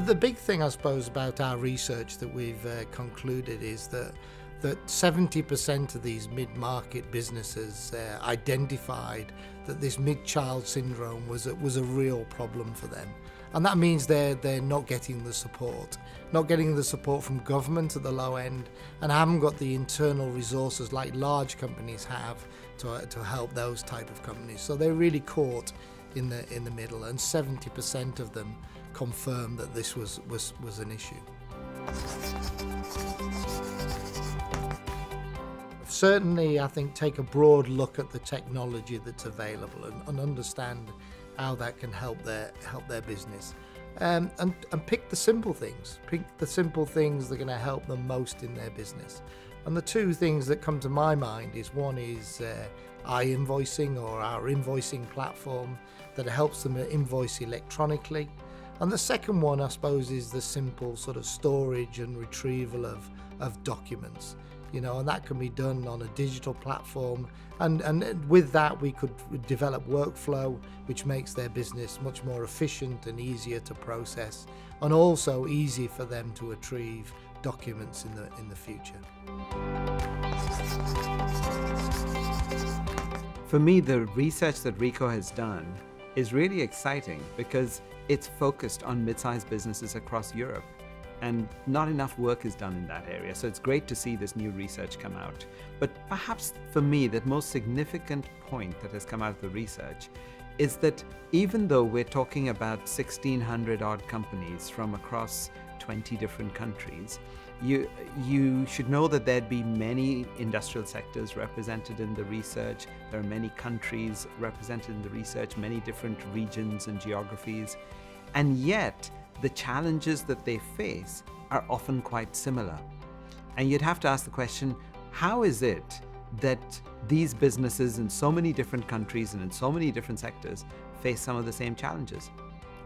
The big thing, I suppose, about our research that we've concluded is that 70% of these mid-market businesses identified that this mid-child syndrome was a real problem for them. And that means they're not getting the support from government at the low end, and haven't got the internal resources like large companies have to help those type of companies. So they're really caught in the middle, and 70% of them confirmed that this was an issue. Certainly, I think, take a broad look at the technology that's available and understand how that can help their business, and pick the simple things. Pick the simple things that are going to help them most in their business. And the two things that come to my mind is, one is iInvoicing, or our invoicing platform that helps them invoice electronically. And the second one, I suppose, is the simple sort of storage and retrieval of documents. And that can be done on a digital platform, and with that we could develop workflow which makes their business much more efficient and easier to process, and also easy for them to retrieve documents in the future. For me, the research that Ricoh has done is really exciting because it's focused on mid-sized businesses across Europe. And not enough work is done in that area. So it's great to see this new research come out. But perhaps for me, the most significant point that has come out of the research is that even though we're talking about 1,600 odd companies from across 20 different countries, you should know that there'd be many industrial sectors represented in the research. There are many countries represented in the research, many different regions and geographies. And yet, the challenges that they face are often quite similar. And you'd have to ask the question, how is it that these businesses in so many different countries and in so many different sectors face some of the same challenges?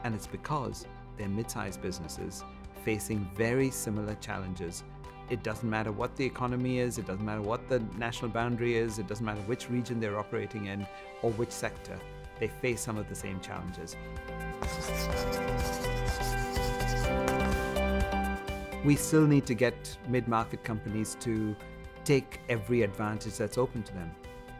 And it's because they're mid-sized businesses facing very similar challenges. It doesn't matter what the economy is, it doesn't matter what the national boundary is, it doesn't matter which region they're operating in or which sector. They face some of the same challenges. We still need to get mid-market companies to take every advantage that's open to them.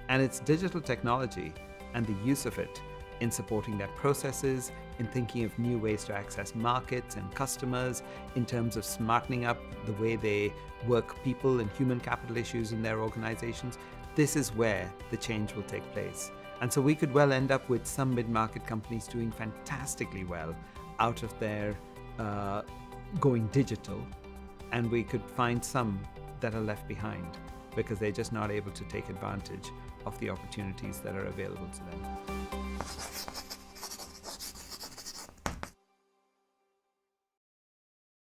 And it's digital technology and the use of it in supporting their processes, in thinking of new ways to access markets and customers, in terms of smartening up the way they work people and human capital issues in their organizations. This is where the change will take place. And so we could well end up with some mid-market companies doing fantastically well out of their going digital, and we could find some that are left behind because they're just not able to take advantage of the opportunities that are available to them.